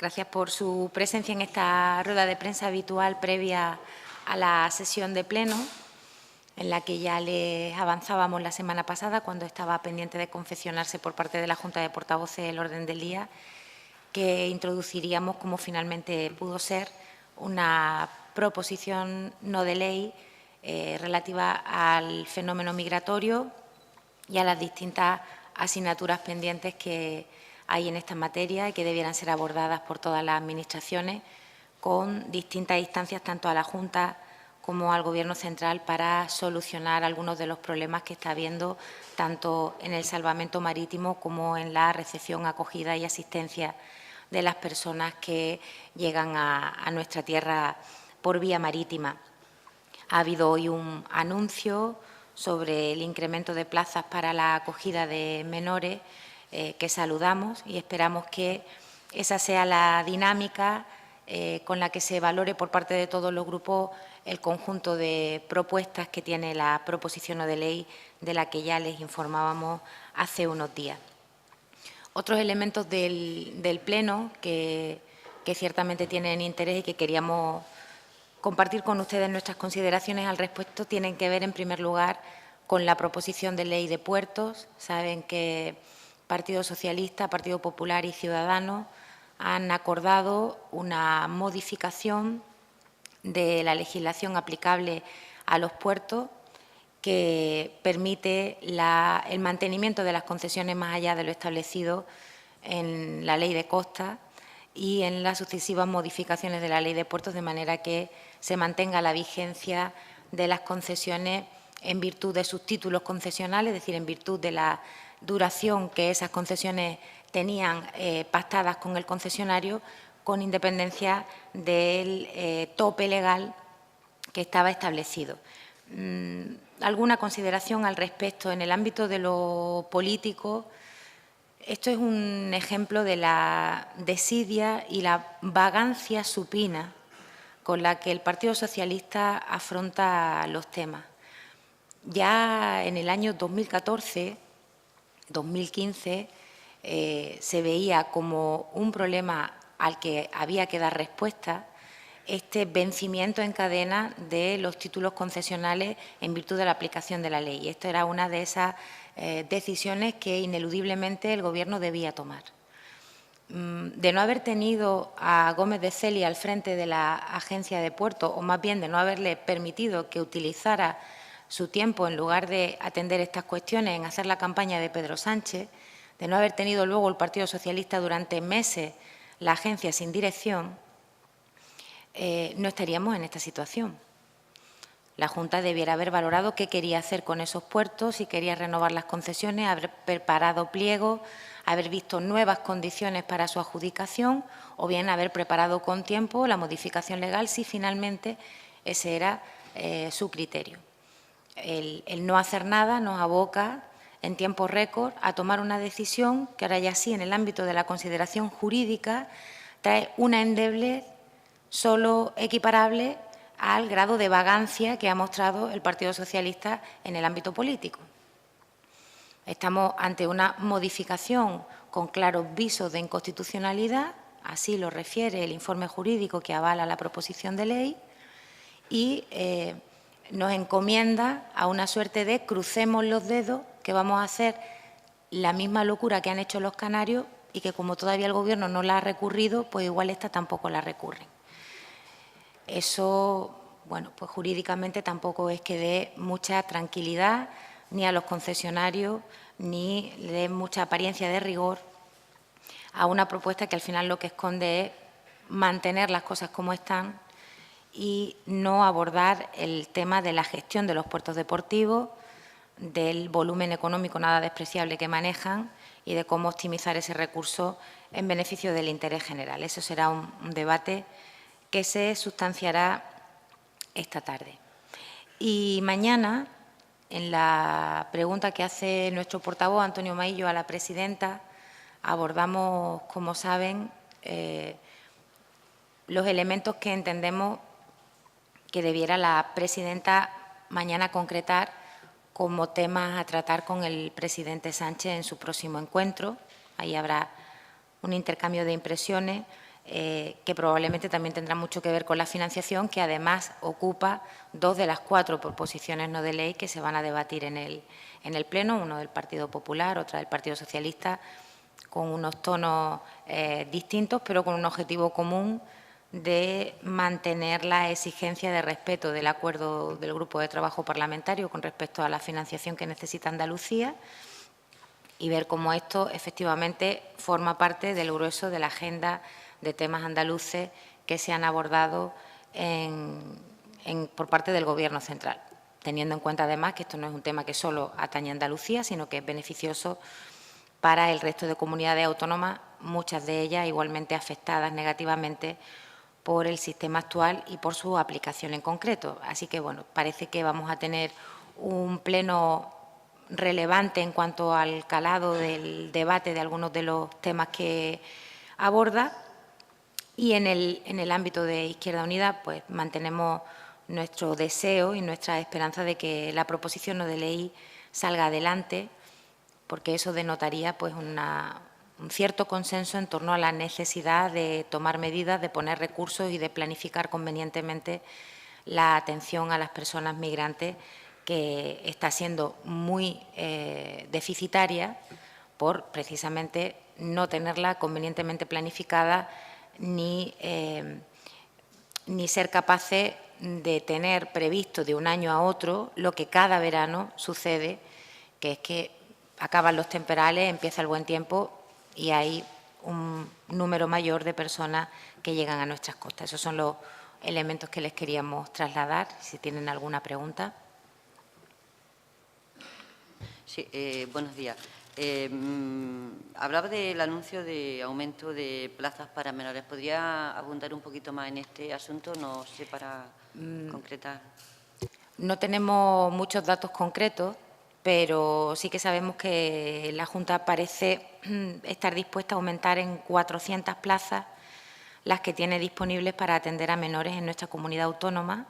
Gracias por su presencia en esta rueda de prensa habitual previa a la sesión de pleno, en la que ya les avanzábamos la semana pasada, cuando estaba pendiente de confeccionarse por parte de la Junta de Portavoces el orden del día, que introduciríamos, como finalmente pudo ser, una proposición no de ley relativa al fenómeno migratorio y a las distintas asignaturas pendientes que hay en esta materia y que debieran ser abordadas por todas las administraciones con distintas instancias, tanto a la Junta como al Gobierno central, para solucionar algunos de los problemas que está habiendo tanto en el salvamento marítimo como en la recepción, acogida y asistencia de las personas que llegan a nuestra tierra por vía marítima. Ha habido hoy un anuncio sobre el incremento de plazas para la acogida de menores que saludamos y esperamos que esa sea la dinámica con la que se valore por parte de todos los grupos el conjunto de propuestas que tiene la proposición no de ley de la que ya les informábamos hace unos días. Otros elementos del Pleno que ciertamente tienen interés y que queríamos compartir con ustedes nuestras consideraciones al respecto tienen que ver, en primer lugar, con la proposición de ley de puertos. Saben que Partido Socialista, Partido Popular y Ciudadanos han acordado una modificación de la legislación aplicable a los puertos que permite el mantenimiento de las concesiones más allá de lo establecido en la Ley de Costas y en las sucesivas modificaciones de la Ley de Puertos, de manera que se mantenga la vigencia de las concesiones en virtud de sus títulos concesionales, es decir, en virtud de la duración que esas concesiones tenían pactadas con el concesionario, con independencia del tope legal que estaba establecido. ¿Alguna consideración al respecto? En el ámbito de lo político, esto es un ejemplo de la desidia y la vagancia supina con la que el Partido Socialista afronta los temas. Ya en el año 2014, 2015, se veía como un problema al que había que dar respuesta este vencimiento en cadena de los títulos concesionales en virtud de la aplicación de la ley. Y esto era una de esas decisiones que ineludiblemente el Gobierno debía tomar. De no haber tenido a Gómez de Celia al frente de la Agencia de Puertos, o más bien de no haberle permitido que utilizara su tiempo, en lugar de atender estas cuestiones, en hacer la campaña de Pedro Sánchez, de no haber tenido luego el Partido Socialista durante meses la agencia sin dirección, no estaríamos en esta situación. La Junta debiera haber valorado qué quería hacer con esos puertos, si quería renovar las concesiones, haber preparado pliegos, haber visto nuevas condiciones para su adjudicación o bien haber preparado con tiempo la modificación legal si finalmente ese era su criterio. El no hacer nada nos aboca en tiempo récord a tomar una decisión que ahora ya sí, en el ámbito de la consideración jurídica, trae una endeblez solo equiparable al grado de vagancia que ha mostrado el Partido Socialista en el ámbito político. Estamos ante una modificación con claros visos de inconstitucionalidad, así lo refiere el informe jurídico que avala la proposición de ley, y nos encomienda a una suerte de crucemos los dedos, que vamos a hacer la misma locura que han hecho los canarios y que, como todavía el Gobierno no la ha recurrido, pues igual esta tampoco la recurren. Eso, bueno, pues jurídicamente tampoco es que dé mucha tranquilidad ni a los concesionarios ni le dé mucha apariencia de rigor a una propuesta que al final lo que esconde es mantener las cosas como están y no abordar el tema de la gestión de los puertos deportivos, del volumen económico nada despreciable que manejan y de cómo optimizar ese recurso en beneficio del interés general. Eso será un debate que se sustanciará esta tarde. Y mañana, en la pregunta que hace nuestro portavoz, Antonio Maillo, a la presidenta, abordamos, como saben, los elementos que entendemos que debiera la presidenta mañana concretar como temas a tratar con el presidente Sánchez en su próximo encuentro. Ahí habrá un intercambio de impresiones. que probablemente también tendrá mucho que ver con la financiación, que además ocupa 2 de las 4 proposiciones no de ley que se van a debatir en el Pleno, uno del Partido Popular, otra del Partido Socialista, con unos tonos distintos, pero con un objetivo común de mantener la exigencia de respeto del acuerdo del Grupo de Trabajo Parlamentario con respecto a la financiación que necesita Andalucía y ver cómo esto efectivamente forma parte del grueso de la agenda de temas andaluces que se han abordado por parte del Gobierno central, teniendo en cuenta además que esto no es un tema que solo atañe a Andalucía, sino que es beneficioso para el resto de comunidades autónomas, muchas de ellas igualmente afectadas negativamente por el sistema actual y por su aplicación en concreto. Así que, bueno, parece que vamos a tener un pleno relevante en cuanto al calado del debate de algunos de los temas que aborda. Y en el ámbito de Izquierda Unida, pues mantenemos nuestro deseo y nuestra esperanza de que la proposición no de ley salga adelante, porque eso denotaría pues un cierto consenso en torno a la necesidad de tomar medidas, de poner recursos y de planificar convenientemente la atención a las personas migrantes, que está siendo muy deficitaria por precisamente no tenerla convenientemente planificada ni ser capaces de tener previsto de un año a otro lo que cada verano sucede, que es que acaban los temporales, empieza el buen tiempo y hay un número mayor de personas que llegan a nuestras costas. Esos son los elementos que les queríamos trasladar, si tienen alguna pregunta. Sí, buenos días. Hablaba del anuncio de aumento de plazas para menores. ¿Podría abundar un poquito más en este asunto? No sé, para concretar. No tenemos muchos datos concretos, pero sí que sabemos que la Junta parece estar dispuesta a aumentar en 400 plazas las que tiene disponibles para atender a menores en nuestra comunidad autónoma,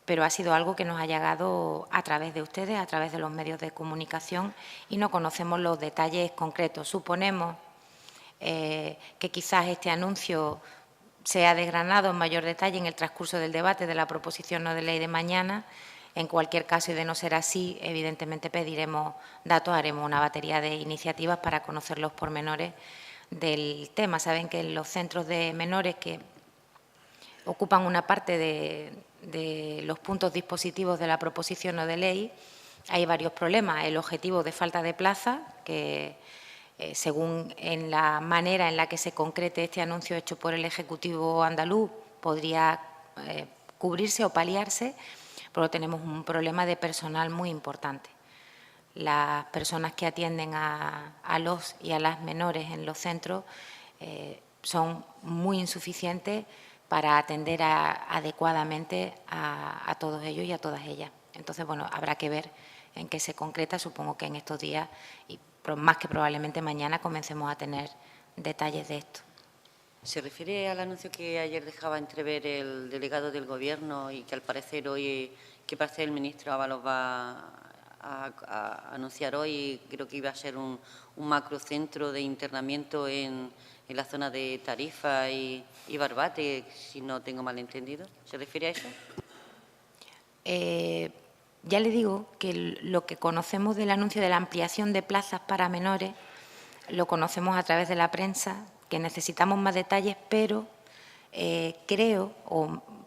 pero ha sido algo que nos ha llegado a través de ustedes, a través de los medios de comunicación, y no conocemos los detalles concretos. Suponemos que quizás este anuncio sea desgranado en mayor detalle en el transcurso del debate de la proposición no de ley de mañana. En cualquier caso, y de no ser así, evidentemente pediremos datos, haremos una batería de iniciativas para conocer los pormenores del tema. Saben que en los centros de menores, que ocupan una parte de los puntos dispositivos de la proposición no de ley, hay varios problemas. El objetivo de falta de plaza, que según en la manera en la que se concrete este anuncio hecho por el Ejecutivo andaluz, podría cubrirse o paliarse, pero tenemos un problema de personal muy importante. Las personas que atienden a los y a las menores en los centros son muy insuficientes para atender adecuadamente a todos ellos y a todas ellas. Entonces, bueno, habrá que ver en qué se concreta. Supongo que en estos días, y más que probablemente mañana, comencemos a tener detalles de esto. ¿Se refiere al anuncio que ayer dejaba entrever el delegado del Gobierno y que al parecer hoy, que parece el ministro Ábalos va a anunciar hoy? Creo que iba a ser un macrocentro de internamiento en la zona de Tarifa y Barbate, si no tengo mal entendido. ¿Se refiere a eso? Ya le digo que lo que conocemos del anuncio de la ampliación de plazas para menores lo conocemos a través de la prensa, que necesitamos más detalles, pero creo,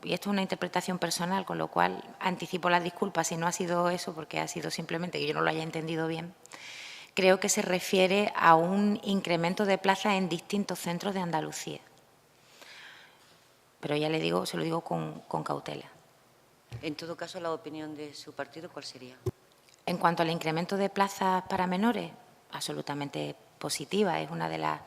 y esto es una interpretación personal, con lo cual anticipo las disculpas si no ha sido eso, porque ha sido simplemente que yo no lo haya entendido bien, creo que se refiere a un incremento de plazas en distintos centros de Andalucía. Pero ya le digo, se lo digo con cautela. En todo caso, la opinión de su partido, ¿cuál sería? En cuanto al incremento de plazas para menores, absolutamente positiva. Es una de las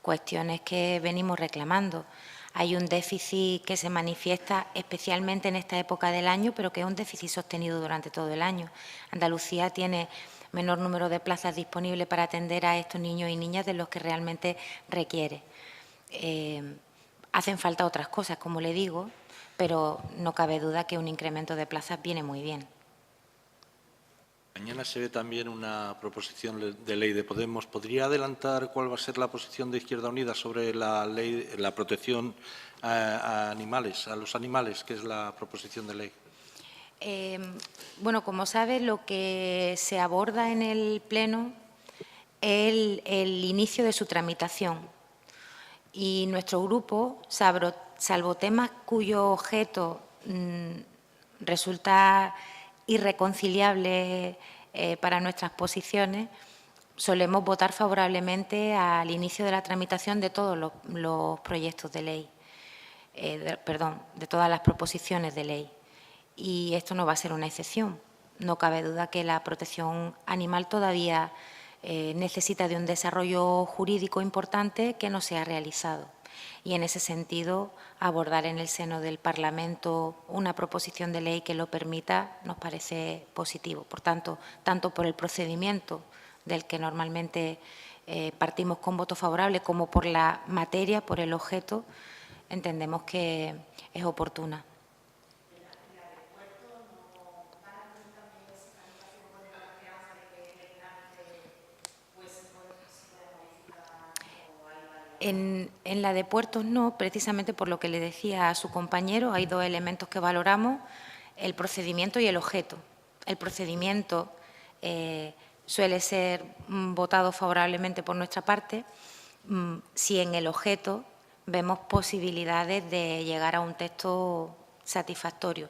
cuestiones que venimos reclamando. Hay un déficit que se manifiesta especialmente en esta época del año, pero que es un déficit sostenido durante todo el año. Andalucía tiene menor número de plazas disponibles para atender a estos niños y niñas de los que realmente requiere. Hacen falta otras cosas, como le digo, pero no cabe duda que un incremento de plazas viene muy bien. Mañana se ve también una proposición de ley de Podemos. ¿Podría adelantar cuál va a ser la posición de Izquierda Unida sobre la ley, la protección a los animales, que es la proposición de ley? Bueno, como sabe, lo que se aborda en el Pleno es el inicio de su tramitación. Y nuestro grupo, salvo temas cuyo objeto resulta irreconciliable para nuestras posiciones, solemos votar favorablemente al inicio de la tramitación de todos los proyectos de ley, de todas las proposiciones de ley. Y esto no va a ser una excepción. No cabe duda que la protección animal todavía necesita de un desarrollo jurídico importante que no se ha realizado. Y en ese sentido, abordar en el seno del Parlamento una proposición de ley que lo permita nos parece positivo. Por tanto, tanto por el procedimiento del que normalmente partimos con voto favorable, como por la materia, por el objeto, entendemos que es oportuna. En la de puertos no, precisamente por lo que le decía a su compañero, hay dos elementos que valoramos, el procedimiento y el objeto. El procedimiento suele ser votado favorablemente por nuestra parte si en el objeto vemos posibilidades de llegar a un texto satisfactorio.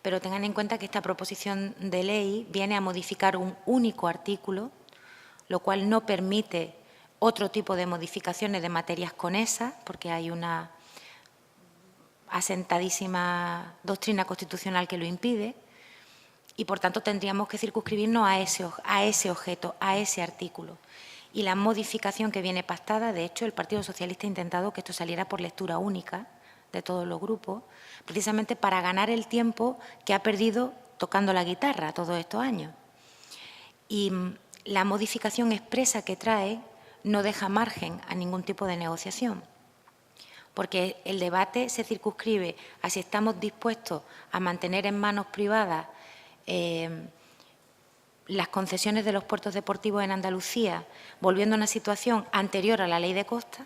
Pero tengan en cuenta que esta proposición de ley viene a modificar un único artículo, lo cual no permite otro tipo de modificaciones de materias conexas, porque hay una asentadísima doctrina constitucional que lo impide, y por tanto tendríamos que circunscribirnos a ese objeto, a ese artículo. Y la modificación que viene pactada, de hecho, el Partido Socialista ha intentado que esto saliera por lectura única de todos los grupos, precisamente para ganar el tiempo que ha perdido tocando la guitarra todos estos años. Y la modificación expresa que trae no deja margen a ningún tipo de negociación, porque el debate se circunscribe a si estamos dispuestos a mantener en manos privadas las concesiones de los puertos deportivos en Andalucía, volviendo a una situación anterior a la ley de costas,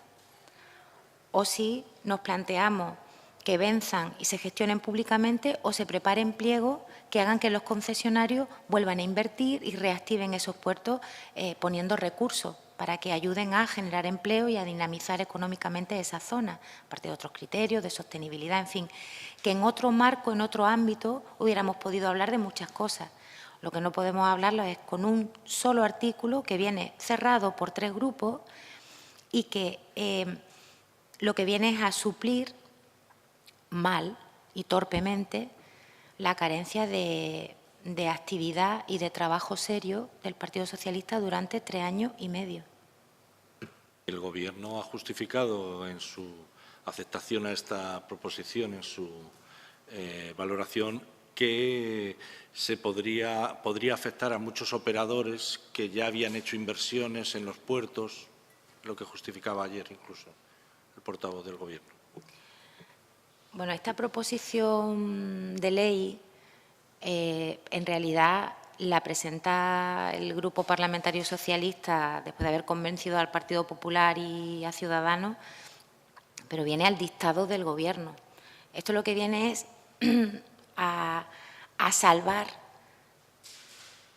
o si nos planteamos que venzan y se gestionen públicamente o se preparen pliegos que hagan que los concesionarios vuelvan a invertir y reactiven esos puertos poniendo recursos para que ayuden a generar empleo y a dinamizar económicamente esa zona, aparte de otros criterios de sostenibilidad, en fin, que en otro marco, en otro ámbito, hubiéramos podido hablar de muchas cosas. Lo que no podemos hablarlo es con un solo artículo que viene cerrado por 3 grupos y que lo que viene es a suplir mal y torpemente la carencia de actividad y de trabajo serio del Partido Socialista durante 3 años y medio. El Gobierno ha justificado en su aceptación a esta proposición, en su valoración, que se podría afectar a muchos operadores que ya habían hecho inversiones en los puertos, lo que justificaba ayer incluso el portavoz del Gobierno. Bueno, esta proposición de ley en realidad la presenta el Grupo Parlamentario Socialista después de haber convencido al Partido Popular y a Ciudadanos, pero viene al dictado del Gobierno. Esto lo que viene es a salvar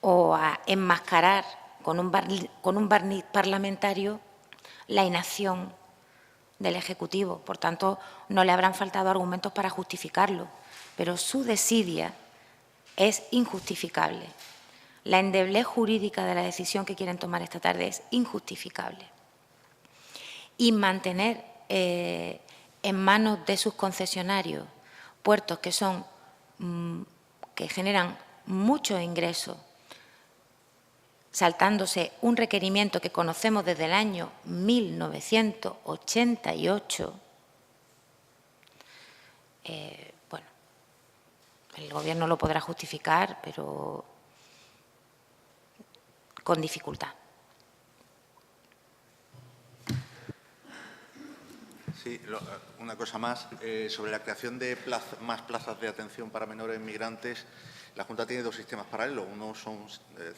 o a enmascarar con un barniz parlamentario la inacción del Ejecutivo. Por tanto, no le habrán faltado argumentos para justificarlo, pero su desidia es injustificable. La endeblez jurídica de la decisión que quieren tomar esta tarde es injustificable. Y mantener en manos de sus concesionarios puertos que generan muchos ingresos, saltándose un requerimiento que conocemos desde el año 1988, bueno, el Gobierno lo podrá justificar, pero con dificultad. Sí, una cosa más. Sobre la creación de más plazas de atención para menores migrantes, la Junta tiene dos sistemas paralelos. Uno son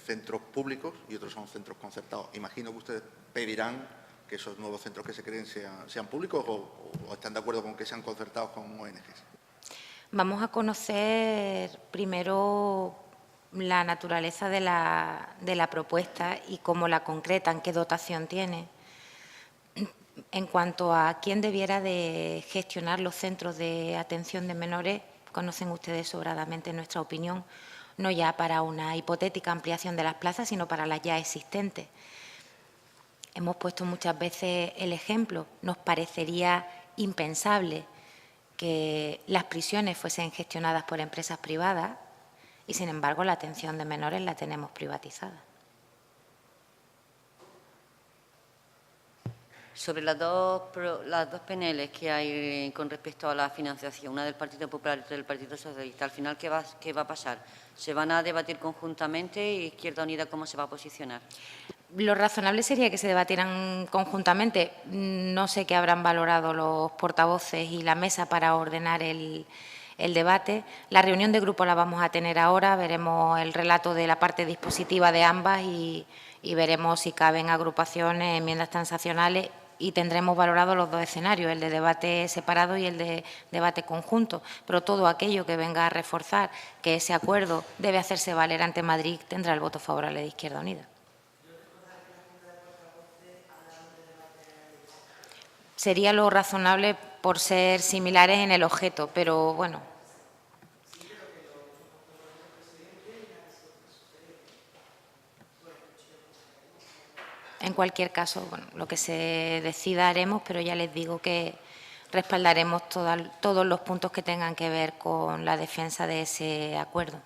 centros públicos y otros son centros concertados. Imagino que ustedes pedirán que esos nuevos centros que se creen sean públicos o están de acuerdo con que sean concertados con ONGs. Vamos a conocer primero la naturaleza de la propuesta y cómo la concretan, qué dotación tiene. En cuanto a quién debiera de gestionar los centros de atención de menores, conocen ustedes sobradamente nuestra opinión, no ya para una hipotética ampliación de las plazas, sino para las ya existentes. Hemos puesto muchas veces el ejemplo. Nos parecería impensable que las prisiones fuesen gestionadas por empresas privadas y, sin embargo, la atención de menores la tenemos privatizada. Sobre las dos PNLs que hay con respecto a la financiación, una del Partido Popular y otra del Partido Socialista, al final, ¿qué va a pasar? ¿Se van a debatir conjuntamente y Izquierda Unida cómo se va a posicionar? Lo razonable sería que se debatieran conjuntamente. No sé qué habrán valorado los portavoces y la mesa para ordenar el debate. La reunión de grupo la vamos a tener ahora, veremos el relato de la parte dispositiva de ambas y veremos si caben agrupaciones, enmiendas transaccionales y tendremos valorado los dos escenarios, el de debate separado y el de debate conjunto. Pero todo aquello que venga a reforzar que ese acuerdo debe hacerse valer ante Madrid tendrá el voto favorable de Izquierda Unida. Sería lo razonable por ser similares en el objeto, pero bueno. En cualquier caso, bueno, lo que se decida haremos, pero ya les digo que respaldaremos todos los puntos que tengan que ver con la defensa de ese acuerdo.